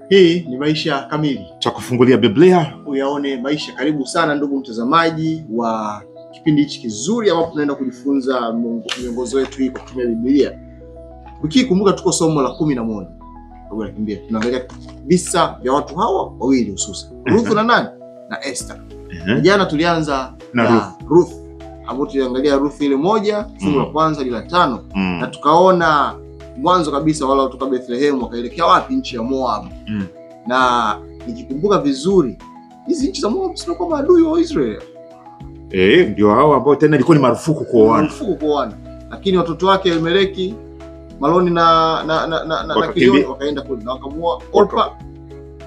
Hii ni Maisha Kamili. Tutakufungulia Biblia uyaone maisha. Karibu sana ndugu mtazamaji wa kipindi hichi kizuri ambapo tunaenda kujifunza miongozo yetu hii kwa kutumia Biblia. Wiki kumbuka tuko somo la 11. Ngoja nikimbie. Tunaangalia visa vya watu hawa wawili hususan. Ruth na nani? Na Esther. Jana tulianza na Ruth. Hapo tuliangalia Ruth ile moja, fungu la kwanza hadi la 5 na tukaona mwanzo kabisa wala kutoka Bethlehem wakaelekea wapi? Nchi ya Moab. Na nikikumbuka vizuri hizi nchi za Moab sio kama adui wa Israeli. Ndio hao ambao tena ilikuwa ni marufuku kuoana. Lakini watoto wake Elimeleki, Maloni na Kilioni wakaenda kule na wakamuoa Orpa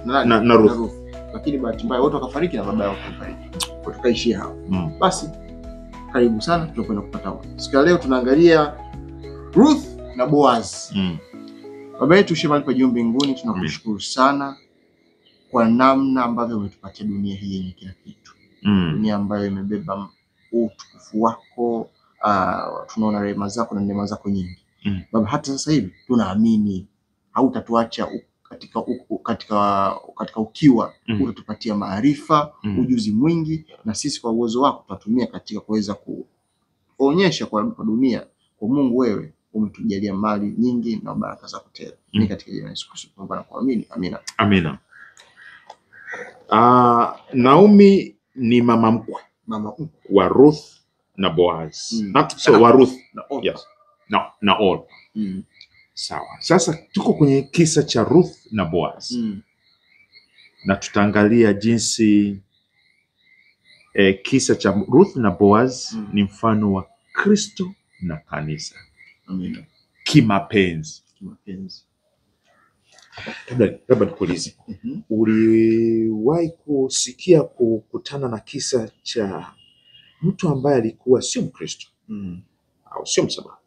na Ruth. Lakini bahati mbaya wote wakafariki na baba yao akafariki. Tukaishia hapo. Basi karibu sana tunakwenda kupata siku ya leo tunaangalia Ruth na Boaz. Baba yetu shema pa juu mbinguni, tunakushukuru sana kwa namna ambavyo umetupatia dunia hii yenye kila kitu. Dunia ambayo imebeba utukufu wako, tunaona rehema zako na neema zako nyingi. Baba, hata sasa hivi tunaamini hautatuacha katika ukiwa. Utatupatia maarifa, ujuzi mwingi, na sisi kwa uwezo wako tutatumia katika kuweza kuonyesha kwa dunia kwa Mungu wewe umetujalia mali nyingi na baraka zako tele. Ni katika jina la Yesu Kristo tunaomba na kuamini. Amina. Amina. Naomi ni mama mkwe wa Ruth na Boaz. Wa Ruth na Orpa. Yes. Na Orpa. Sawa. Sasa tuko kwenye kisa cha Ruth na Boaz. Na tutaangalia jinsi kisa cha Ruth na Boaz ni mfano wa Kristo na kanisa. Amina. Kimapenzi. Labda nikuulize. Uliwahi kusikia kukutana na kisa cha mtu ambaye alikuwa sio Mkristo au sio Msabato,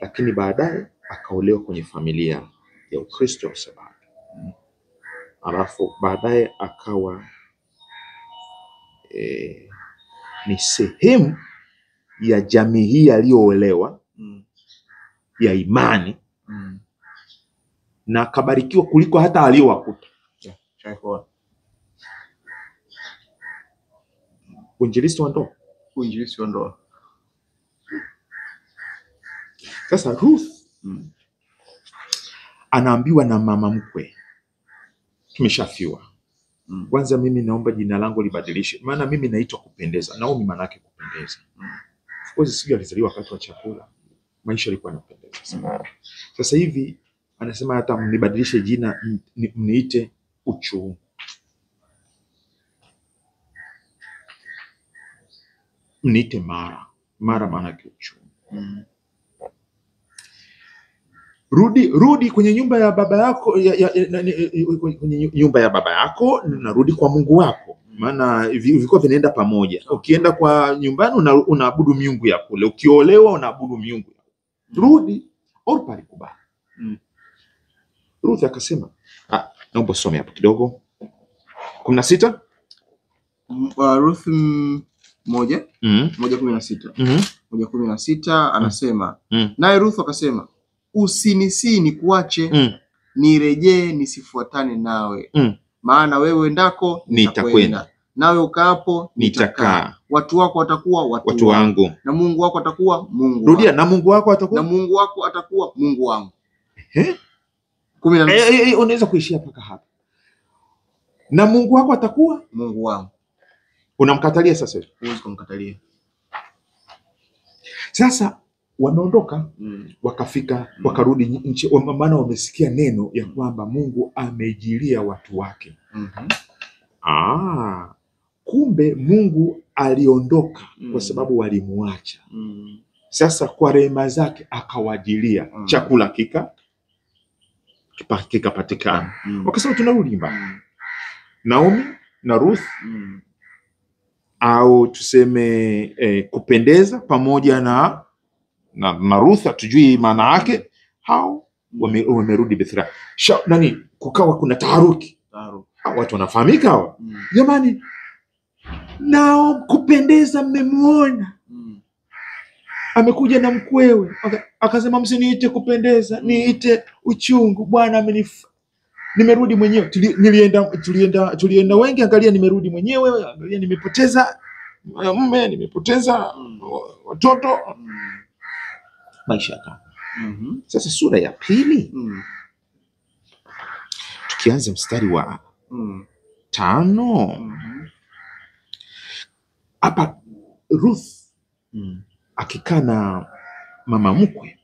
lakini baadaye akaolewa kwenye familia ya Ukristo wa Sabato, alafu baadaye akawa ni sehemu ya jamii hii aliyoolewa ya imani na akabarikiwa kuliko hata aliyowakuta. Uinjilisti wa ndoa. Sasa Ruth anaambiwa na mama mkwe, tumeshafiwa. Kwanza mimi naomba jina langu libadilishe, maana mimi naitwa Kupendeza. Naomi maana yake kupendeza. Of course sijui alizaliwa wakati wa chakula. Maisha yalikuwa yanapendeza sana. Sasa hivi anasema hata mnibadilishe jina, mniite Uchungu. Mniite Mara maana yake uchungu. Rudi kwenye nyumba ya baba yako, kwenye nyumba ya baba yako, na rudi kwa Mungu wako, maana vilikuwa vinaenda pamoja. Ukienda kwa nyumbani unaabudu miungu ya kule, ukiolewa unaabudu miungu ya kule. Rudi. Orpa alikubali. Ruth akasema, naomba some hapo kidogo. 16 Ruth 1:16 anasema, naye Ruth akasema, usinisi nikuache, nirejee nisifuatane nawe, maana wewe endako nitakwenda, nawe ukaapo nitakaa. Watu wako watakuwa watu wangu, na Mungu wako atakuwa Mungu wangu. Rudia, na Mungu wako atakuwa? Na Mungu wako atakuwa Mungu wangu. Unaweza kuishia mpaka hapa. Na Mungu wako atakuwa Mungu wangu. Unamkatalia sasa? Huwezi kumkatalia. Sasa wameondoka, wakafika, wakarudi nchi, maana wamesikia neno ya kwamba Mungu amejilia watu wake. Kumbe Mungu aliondoka kwa sababu walimuacha. Sasa kwa rehema zake akawajilia, chakula kikapatikana. Wakasema tunarudi nyumbani. Naomi na Ruth au tuseme Kupendeza pamoja na Ruth, hatujui maana yake, hao wamerudi Bethlehem. Kukawa kuna taharuki. Watu wanafahamika hawa. Jamani, nao Kupendeza mmemuona? Amekuja na mkwewe. Akasema msiniite Kupendeza, niite Uchungu. Bwana nimerudi mwenyewe. Tulienda wengi, angalia nimerudi mwenyewe, angalia nimepoteza mume, nimepoteza watoto. Maisha yako. Sasa sura ya pili, tukianza mstari wa 5, hapa Ruth akikaa na mama mkwe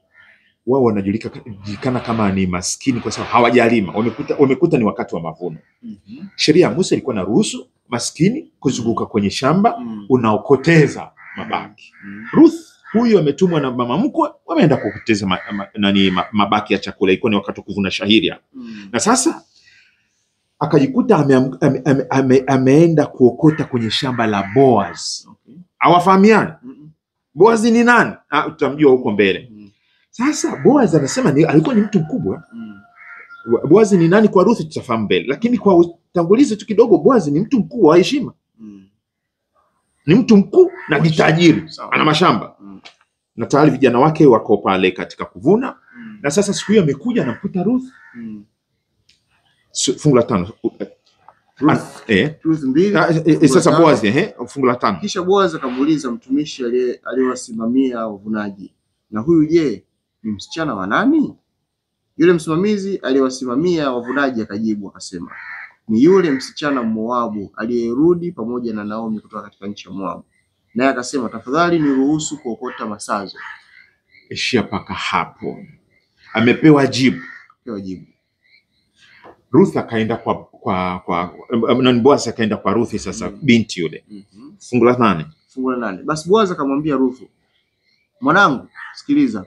wao, wanajulikana kama ni maskini kwa sababu hawajalima, wamekuta ni wakati wa mavuno. Sheria ya Musa ilikuwa na ruhusu maskini kuzunguka kwenye shamba, unaokoteza mabaki. Ruth huyu ametumwa na mama mkwe, wameenda kukoteza mabaki ya chakula, ilikuwa ni wakati wa kuvuna shayiri. Na sasa akajikuta ameenda kuokota kwenye shamba la Boaz. Hawafahamiani. Boaz ni nani? Tutamjua huko mbele. Sasa Boaz anasema alikuwa ni mtu mkubwa. Boaz ni nani kwa Ruth tutafahamu mbele, lakini kwa utangulizi tu kidogo, Boaz ni mtu mkuu wa heshima. Ni mtu mkuu na ni tajiri, ana mashamba. Na tayari vijana wake wako pale katika kuvuna. Na sasa siku hiyo amekuja na mkuta Ruth. Fungu la 5. Ruth 2. Sasa Boaz fungu la 5. Kisha Boaz akamuuliza mtumishi aliyewasimamia wavunaji, na huyu je, ni msichana wa nani? Yule msimamizi aliyewasimamia wavunaji akajibu akasema, ni yule msichana Moabu aliyerudi pamoja na Naomi kutoka katika nchi ya Moabu. Naye akasema, tafadhali niruhusu kuokota masazo. Ishia paka hapo. Amepewa jibu. Ruth akaenda Boaz akaenda kwa Ruth sasa, binti yule. Fungu la 8. Basi Boaz akamwambia Ruth, mwanangu, sikiliza,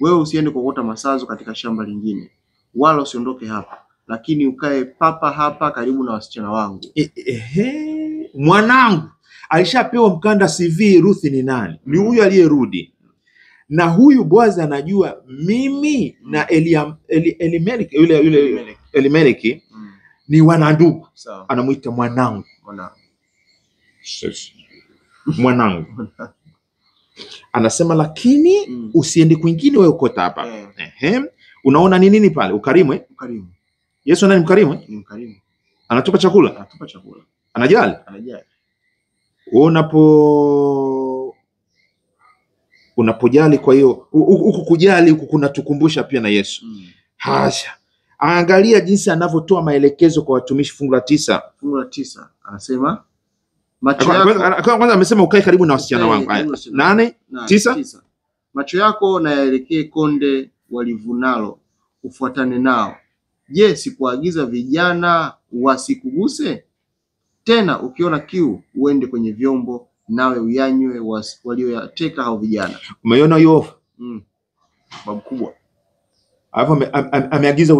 wewe usiende kuokota masazo katika shamba lingine, wala usiondoke hapa, lakini ukae papa hapa karibu na wasichana wangu. Mwanangu alishapewa mkanda CV. Ruth ni nani? Ni huyu aliyerudi. Na huyu Boaz anajua mimi na Elimeleki ni wanandugu. Anamuita mwanangu. Mwanangu. Anasema lakini usiende kwingine, wewe ukota hapa. Unaona ni nini pale? Ukarimu. Yesu nani mkarimu? Ni mkarimu. Anatupa chakula. Anajali. Unapojali, kwa hiyo huku kujali huku kunatukumbusha pia na Yesu. Hasha. Angalia jinsi anavyotoa maelekezo kwa watumishi. Fungu la 9. Anasema kwanza amesema ukae karibu na wasichana wangu. 8, 9. Macho yako na yaelekee konde walivunalo, ufuatane nao. Je, sikuagiza vijana wasikuguse? Tena ukiona kiu uende kwenye vyombo, nawe uyanywe walioyateka hao vijana. Umeona hiyo? Babu kubwa. Alafu ameagiza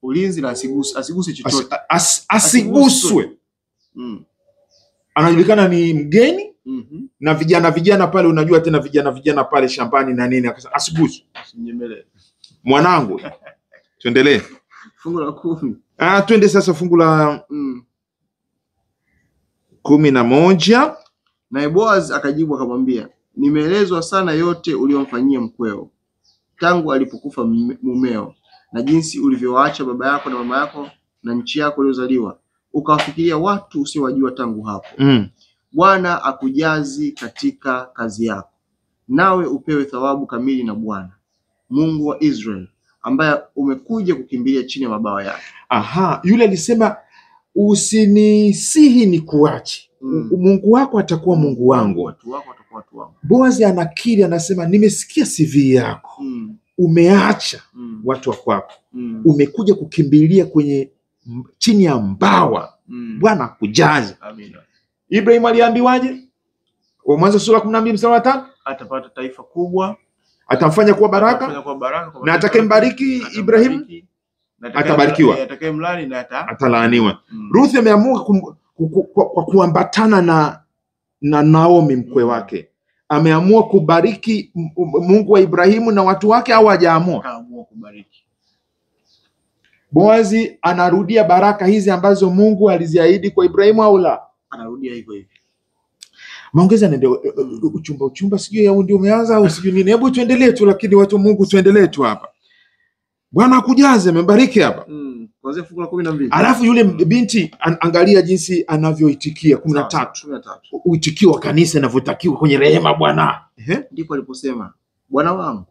ulinzi na asiguse chochote. Asiguswe. Anajulikana ni mgeni. Na vijana pale, unajua tena vijana pale shambani na nini, akasema asiguswe. Mwanangu. Tuendelee. Fungu la 10. Twende sasa fungu la 11. Naye Boaz akajibu akamwambia, nimeelezwa sana yote uliyomfanyia mkweo tangu alipokufa mumeo, na jinsi ulivyowaacha baba yako na mama yako na nchi yako uliozaliwa, ukawafikiria watu usiowajua tangu hapo. Bwana akujazi katika kazi yako, nawe upewe thawabu kamili na Bwana Mungu wa Israeli, ambaye umekuja kukimbilia chini ya mabawa yake. Yule alisema usinisihi ni kuache. Mungu wako atakuwa Mungu wangu. Watu wako watakuwa watu wangu. Boaz anakiri, anasema nimesikia CV yako. Umeacha watu wa kwako. Umekuja kukimbilia kwenye chini ya mbawa. Bwana akujaze. Amina. Ibrahim aliambiwaje? Kwa Mwanzo sura 12 mstari wa 5, atapata taifa kubwa, atamfanya kuwa baraka, na atakayembariki Ibrahim atabarikiwa, atakayemlaani na atalaaniwa. Ruth ameamua kwa kuambatana na Naomi mkwe wake. Ameamua kubariki Mungu wa Ibrahimu na watu wake, au hajaamua? Kaamua kubariki. Boazi anarudia baraka hizi ambazo Mungu aliziahidi kwa Ibrahimu, au la? Anarudia hivyo hivyo. Maongeza ndio uchumba sijui au ndio umeanza au sijui nini. Hebu tuendelee tu, lakini watu Mungu tuendelee tu hapa. Bwana akujaze, amebariki hapa. kuanzia fungu la 12. Alafu yule binti angalia jinsi anavyoitikia 13. Uitikio wa kanisa inavyotakiwa kwenye rehema Bwana. Ndipo aliposema, Bwana wangu,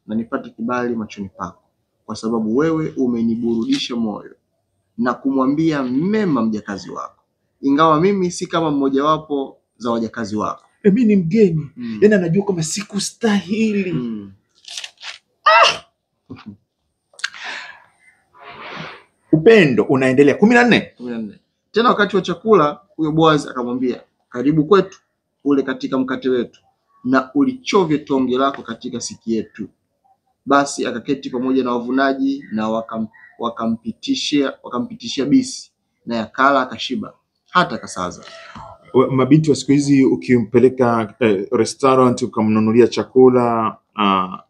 na nipate kibali machoni pako, kwa sababu wewe umeniburudisha moyo na kumwambia mema mjakazi wako, ingawa mimi si kama mmojawapo za wajakazi wako. Mimi ni mgeni. Yaani anajua kama sikustahili. Upendo unaendelea. 14. Tena wakati wa chakula, huyo Boazi akamwambia, karibu kwetu, ule katika mkate wetu, na ulichovye tonge lako katika siki yetu. Basi akaketi pamoja na wavunaji, na wakampitishia bisi, na yakala akashiba hata kasaza. Mabinti wa siku hizi ukimpeleka restaurant ukamnunulia chakula,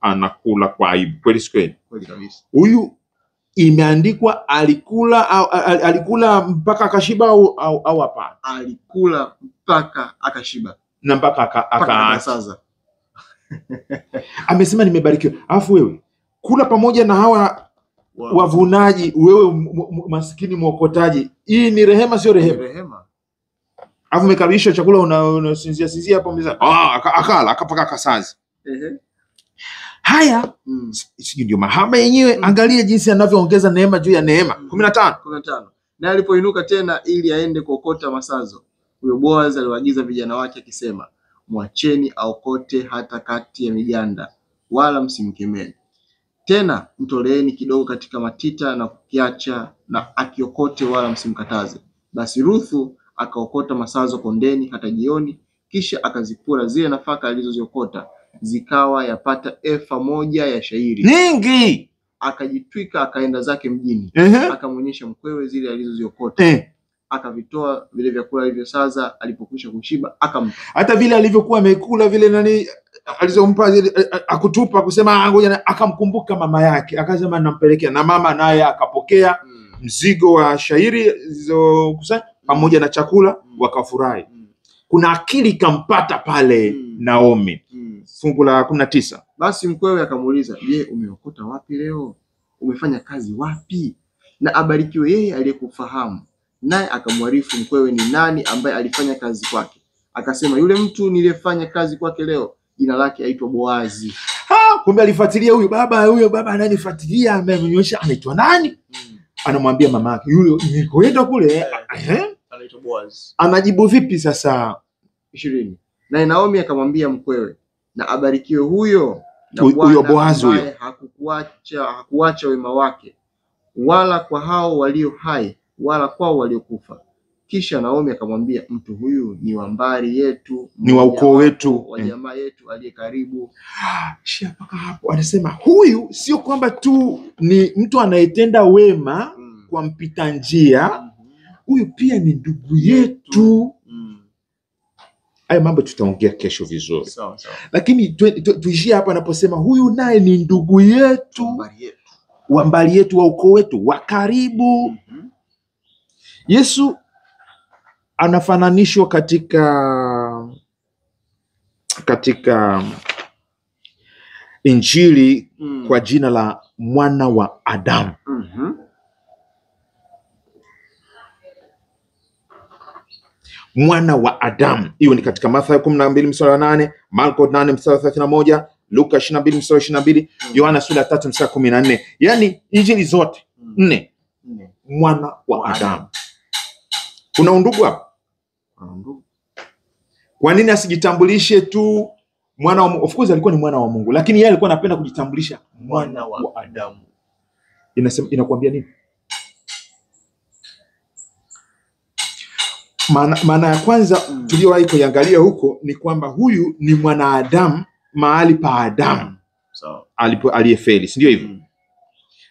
anakula kwa aibu. Kweli kweli? Kweli kabisa. Huyu imeandikwa alikula mpaka akashiba au hapana? Alikula mpaka akashiba na mpaka akasaza. Amesema nimebarikiwa. Alafu wewe kula pamoja na hawa wavunaji, wewe maskini mwokotaji. Hii ni rehema sio rehema? Rehema. Alafu umekaribisha chakula unasinzia hapo meza. Akala akapaka akasaza. Haya, sisi ndio mahaba yenyewe. Angalia jinsi anavyoongeza neema juu ya neema. 15. Na alipoinuka tena ili aende kuokota masazo, huyo Boazi aliwaagiza vijana wake akisema, mwacheni aokote hata kati ya miganda, wala msimkemeni. Tena mtoleeni kidogo katika matita na kukiacha na akiokote, wala msimkataze. Basi Ruthu akaokota masazo kondeni hata jioni, kisha akazipura zile nafaka alizoziokota, zikawa yapata efa moja ya shairi nyingi. Akajitwika akaenda zake mjini. Akamwonyesha mkwewe zile alizoziokota. Akavitoa vile vyakula alivyosaza, alipokwisha kushiba akampa. Hata vile alivyokuwa amekula vile nani alizompa akutupa kusema ngoja, akamkumbuka mama yake, akasema nampelekea, na mama naye akapokea mzigo wa shairi zilizokusanya pamoja na chakula, wakafurahi. Kuna akili kampata pale Naomi. Fungu la 19. Basi mkwewe akamuuliza, je, umeokota wapi leo? Umefanya kazi wapi? Na abarikiwe yeye aliyekufahamu. Naye akamwarifu mkwewe ni nani ambaye alifanya kazi kwake. Akasema, yule mtu niliyefanya kazi kwake leo, jina lake aitwa Boazi. Kumbe alifuatilia huyo baba ananifuatilia, amemnyosha anaitwa nani? Anamwambia mama yake, yule nikoenda kule anaitwa Boazi. Anajibu vipi sasa? 20. Na Naomi akamwambia mkwewe, na abarikiwe huyo Boazi huyo, hakuacha wema wake, wala kwa hao walio hai, wala kwao waliokufa. Kisha Naomi akamwambia, mtu huyu ni wa mbari yetu, ni wa ukoo wetu, wa jamaa yetu aliye karibu. Mpaka hapo anasema huyu sio kwamba tu ni mtu anayetenda wema kwa mpita njia, huyu pia ni ndugu yetu. Haya mambo tutaongea kesho vizuri. Sawa. Lakini tuishie hapa anaposema huyu naye ni ndugu yetu, wa mbali yetu, wa ukoo wetu, wa karibu. Yesu anafananishwa katika Injili kwa jina la mwana wa Adamu. Mwana wa Adamu. Hiyo ni katika Mathayo 12 mstari wa 8, Marko 8 mstari wa 31, Luka 22 mstari wa 22, Yohana sura 3 mstari wa 14. Yaani injili zote 4. Mwana wa Adamu. Kuna undugu hapa? Kwa nini asijitambulishe tu mwana wa Mungu? Of course alikuwa ni mwana wa Mungu, lakini yeye alikuwa anapenda kujitambulisha mwana wa Adamu. Inakuambia nini? Maana ya kwanza tuliyowahi kuangalia huko ni kwamba huyu ni mwanadamu mahali pa Adamu. Aliyefeli, si ndio hivyo?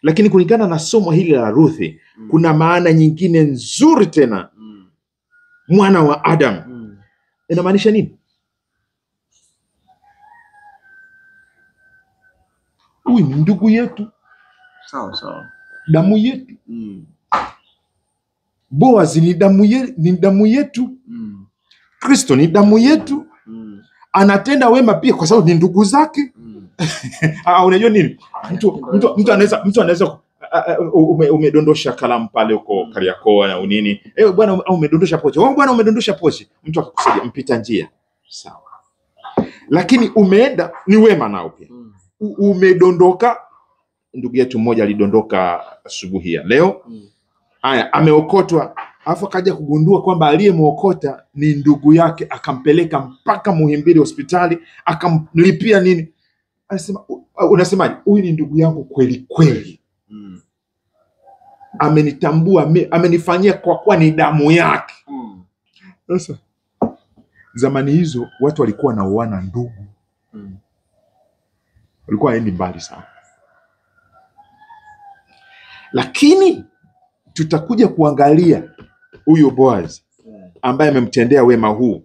Lakini kulingana na somo hili la Ruthi, kuna maana nyingine nzuri tena. Mwana wa Adamu inamaanisha nini? Huyu ni ndugu yetu. Sawa. Damu yetu. Boazi ni damu yetu. Kristo ni damu yetu. Anatenda wema pia kwa sababu ni ndugu zake. Unajua nini? Mtu anaweza umedondosha kalamu pale uko Kariakoo na unini. Bwana umedondosha pochi. Bwana umedondosha pochi. Mtu akakusaidia mpita njia. Sawa. Lakini umeenda ni wema nao pia. Umedondoka, ndugu yetu mmoja alidondoka asubuhi ya leo. Haya, ameokotwa, alafu akaja kugundua kwamba aliyemuokota ni ndugu yake, akampeleka mpaka Muhimbili hospitali, akamlipia nini. Anasema, unasemaje? Huyu ni ndugu yangu kweli kweli. Amenitambua, amenifanyia kwa kuwa ni damu yake. Sasa zamani hizo watu walikuwa na uana ndugu. Walikuwa haendi mbali sana. Lakini tutakuja kuangalia huyo Boaz ambaye amemtendea wema huu.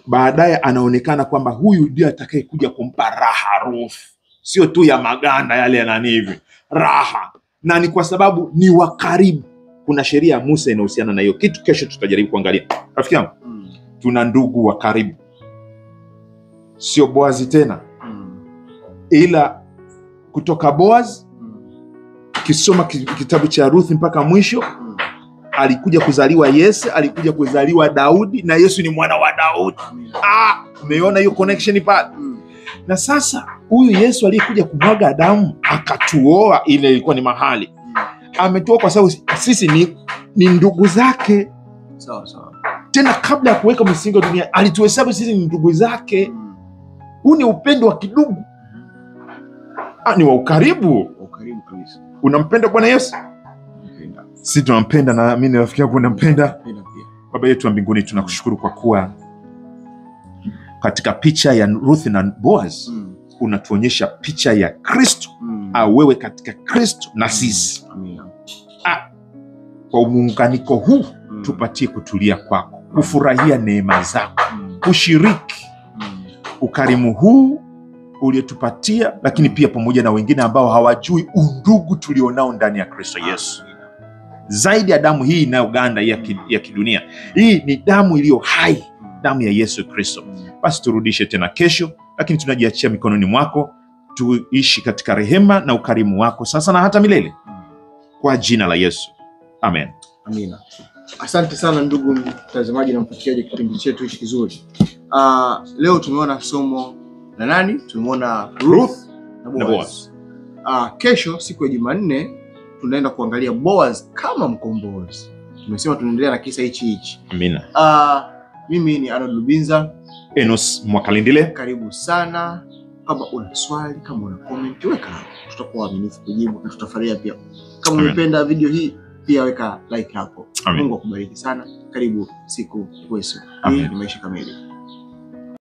Baadaye anaonekana kwamba huyu ndiye atakayekuja kumpa raha Ruth. Sio tu ya maganda yale nani hivi. Raha. Na ni kwa sababu ni wa karibu. Kuna sheria ya Musa inahusiana na hiyo kitu. Kesho tutajaribu kuangalia. Rafiki yangu, tuna ndugu wa karibu. Sio Boaz tena. Ila kutoka Boaz, kisoma kitabu cha Ruth mpaka mwisho, alikuja kuzaliwa Yese, alikuja kuzaliwa Daudi, na Yesu ni mwana wa Daudi. Umeona hiyo connection pale? Na sasa huyu Yesu aliyekuja kumwaga damu akatuoa, ile ilikuwa ni mahali. Ametuoa kwa sababu sisi ni ndugu zake. Sawa sawa. Tena kabla ya kuweka msingi wa dunia alituhesabu sisi ni ndugu zake. Huu ni upendo wa kidugu. Ni wa ukaribu. Ukaribu kabisa. Unampenda Bwana Yesu? Nampenda. Sisi tunampenda, na mimi na rafiki yangu nampenda. Nampenda pia. Baba yetu wa mbinguni, tunakushukuru kwa kuwa katika picha ya Ruth na Boaz unatuonyesha picha ya Kristo. Au wewe katika Kristo na sisi. Amina. Kwa muunganiko huu tupatie kutulia kwako, kufurahia neema zako, kushiriki ukarimu huu uliotupatia, lakini pia pamoja na wengine ambao hawajui undugu tulionao ndani ya Kristo Yesu. Zaidi ya damu hii inayoganda ya kidunia, hii ni damu iliyo hai, damu ya Yesu Kristo. Basi turudishe tena kesho, lakini tunajiachia mikononi mwako, tuishi katika rehema na ukarimu wako sasa na hata milele, kwa jina la Yesu, amen. Amina. Asante sana ndugu mtazamaji na mfuatiliaji kipindi chetu hiki kizuri. Leo tumeona somo la nani? Tumeona Ruth na Boaz. Kesho siku ya Jumanne tunaenda kuangalia Boaz kama mkombozi. Tumesema tunaendelea na kisa hichi. Amina. Mimi ni Arnold Lubinza. Enos Mwakalindile. Karibu sana. Kama una swali, kama una comment, weka hapo. Tutakuwa waaminifu kujibu na tutafurahia pia. Kama umependa video hii, pia weka like hapo. Mungu akubariki sana. Karibu siku kwetu. Hii ni Maisha Kamili.